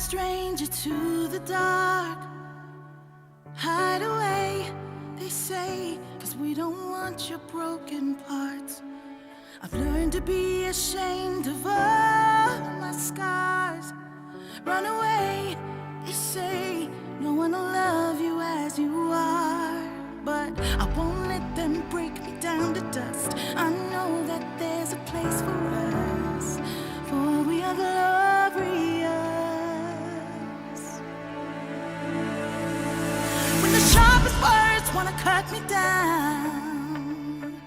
stranger to the dark. Hide away, they say, 'cause we don't want your broken parts. I've learned to be ashamed of all my scars. Run away, they say, no one will love you as you are. But I won't let them break me down to dust. I know that there's a place for us, for we are glorious. When the sharpest words wanna cut me down,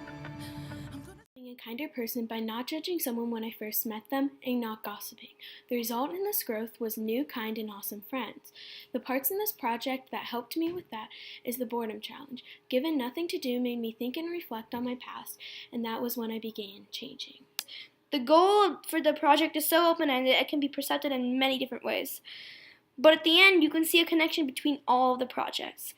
Being a kinder person by not judging someone when I first met them and not gossiping. The result in this growth was new, kind, and awesome friends. The parts in this project that helped me with that is the boredom challenge. Given nothing to do made me think and reflect on my past, and that was when I began changing. The goal for the project is so open-ended it can be perceived in many different ways. But at the end, you can see a connection between all of the projects.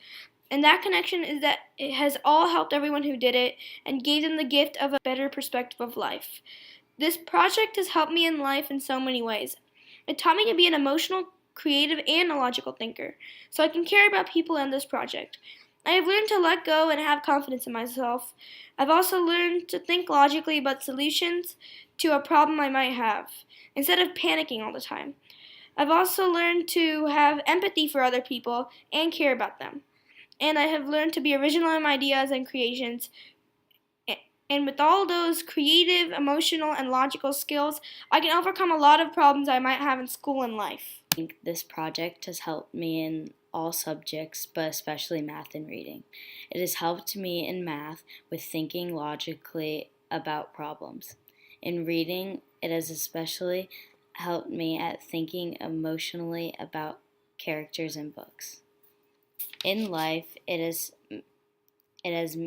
And that connection is that it has all helped everyone who did it and gave them the gift of a better perspective of life. This project has helped me in life in so many ways. It taught me to be an emotional, creative, and a logical thinker, so I can care about people in this project. I have learned to let go and have confidence in myself. I've also learned to think logically about solutions to a problem I might have, instead of panicking all the time. I've also learned to have empathy for other people and care about them. And I have learned to be original in my ideas and creations. And with all those creative, emotional, and logical skills, I can overcome a lot of problems I might have in school and life. I think this project has helped me in all subjects, but especially math and reading. It has helped me in math with thinking logically about problems. In reading, it has especially helped me at thinking emotionally about characters in books. In life, it has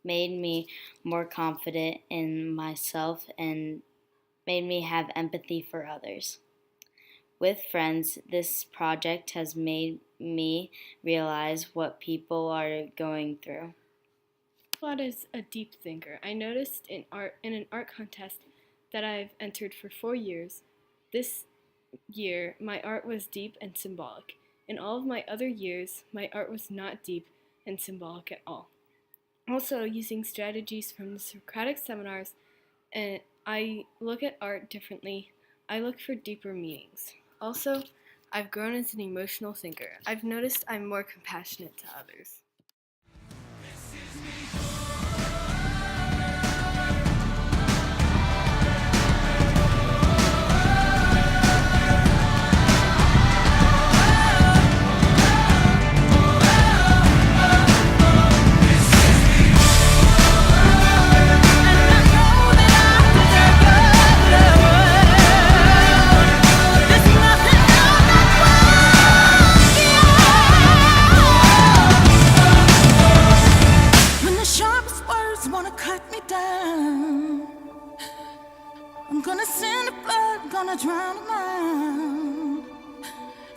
made me more confident in myself and made me have empathy for others. With friends, this project has made me realize what people are going through. Vlad is a deep thinker. I noticed in an art contest that I've entered for 4 years. This year, my art was deep and symbolic. In all of my other years, my art was not deep and symbolic at all. Also, using strategies from the Socratic seminars, I look at art differently. I look for deeper meanings. Also, I've grown as an emotional thinker. I've noticed I'm more compassionate to others. I'm gonna send the blood, I'm gonna drown them out.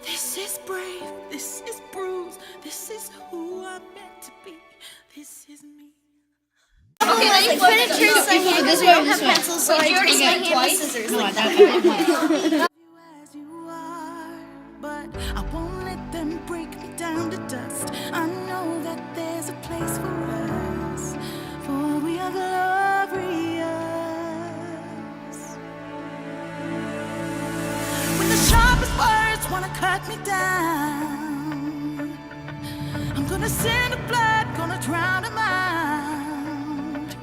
This is brave, this is bruised, this is who I'm meant to be, this is me. Okay, let's put it trace my hand because we don't have pencils, so I trace my hand with scissors like that. As you are, but I won't let them break me down to dust. I know that there's a place for us, for we are glorious. When the sharpest words wanna cut me down, I'm gonna send the blood, gonna drown them out.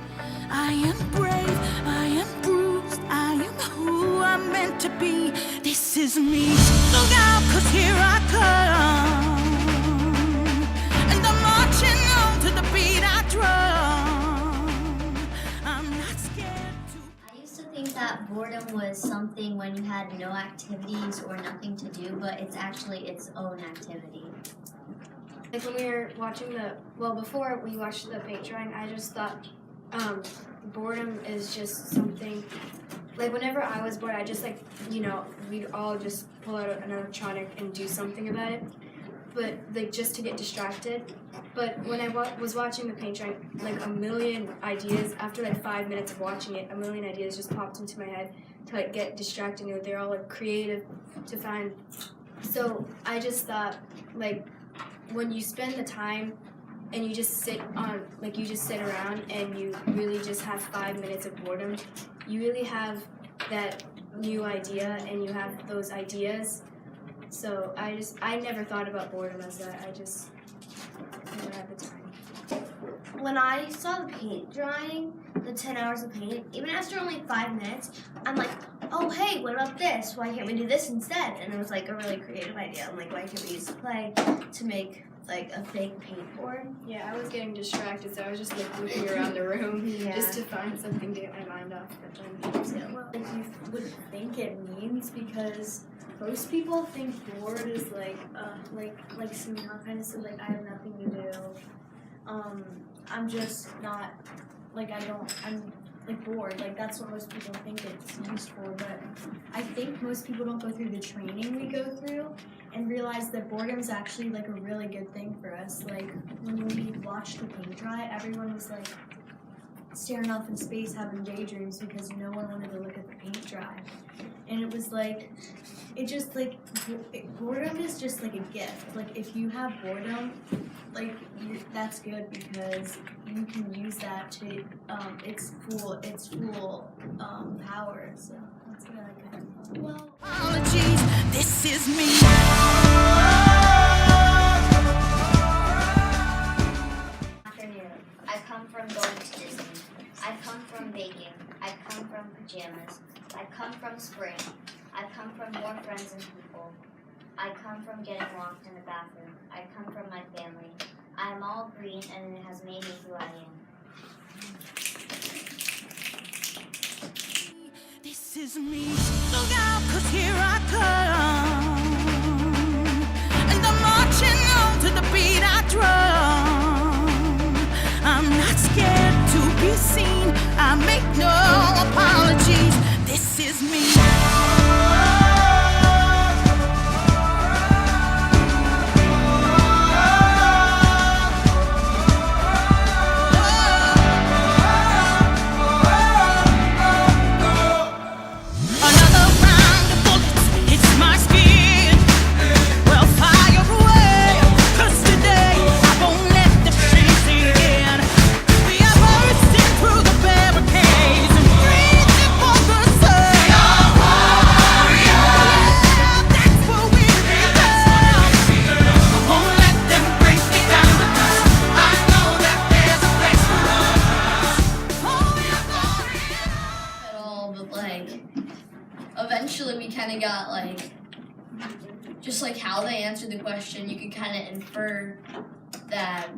I am brave, I am bruised, I am who I'm meant to be. This is me. Look out, 'cause here I come, and I'm marching on to the beat I drum. I'm not scared to. I used to think that boredom was something when you had no activities or nothing to do, but it's actually its own activity. Like when we were watching before we watched the paint drawing, I just thought boredom is just something, like whenever I was bored, I just we'd all just pull out an electronic and do something about it, but like just to get distracted. But when I was watching the paint drawing, like a million ideas, after like 5 minutes of watching it, a million ideas just popped into my head to like get distracted. They're all like creative to find So I just thought, like, when you spend the time and you just sit around and you really just have 5 minutes of boredom, you really have that new idea and you have those ideas. So I never thought about boredom as that. I just never had the time. When I saw the paint drying, the 10 hours of paint, even after only 5 minutes, I'm like, oh hey, what about this? Why can't we do this instead? And it was like a really creative idea. I'm like, why can't we use clay to make like a fake paint board? Yeah, I was getting distracted, so I was just like looking around the room just to find something to get my mind off. But then, Well, you would think it means because most people think bored is like Samina kind of said, like I have nothing to do. I'm just not I'm like bored. Like that's what most people think it's used for. But I think most people don't go through the training we go through and realize that boredom is actually like a really good thing for us. Like when we watched the paint dry, everyone was like staring off in space having daydreams because no one wanted to look at the paint dry. And it was like, boredom is just like a gift. Like if you have boredom, like that's good because you can use that to, it's full power. So that's what I kind of. Well, apologies, this is me. Afternoon. I come from going to Disney. I come from baking. I come from pajamas. I come from spring. I come from more friends and people. I come from getting locked in the bathroom. I come from my family. I am all green and it has made me who I am. This is me. Look out, 'cause here I come. And I'm marching on to the beat I drum. I'm not scared to be seen. I make no apologies. This is me. Eventually we kind of got like just like how they answered the question, you could kind of infer that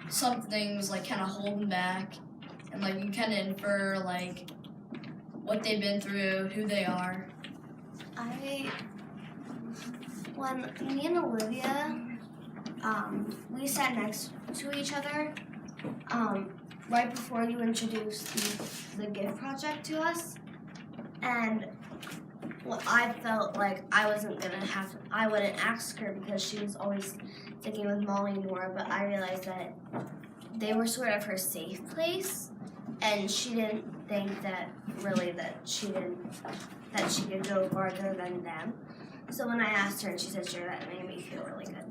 something was like kind of holding back, and like you kind of infer like what they've been through, who they are. When me and Olivia, we sat next to each other right before you introduced the gift project to us. And I felt like I wouldn't ask her because she was always thinking with Molly and Nora, but I realized that they were sort of her safe place, and she didn't think that she could go farther than them. So when I asked her and she said sure, that made me feel really good.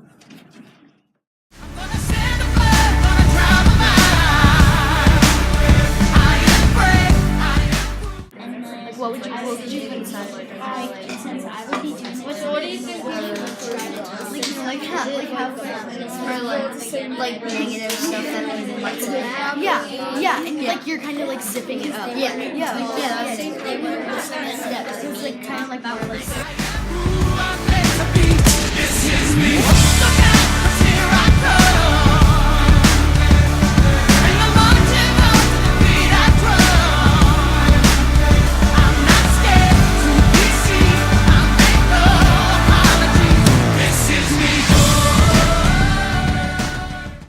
What would you think? Since I would be doing it, what do you think? Like negative stuff that like And like you're kind of like zipping it up. It's like kind of like This is me.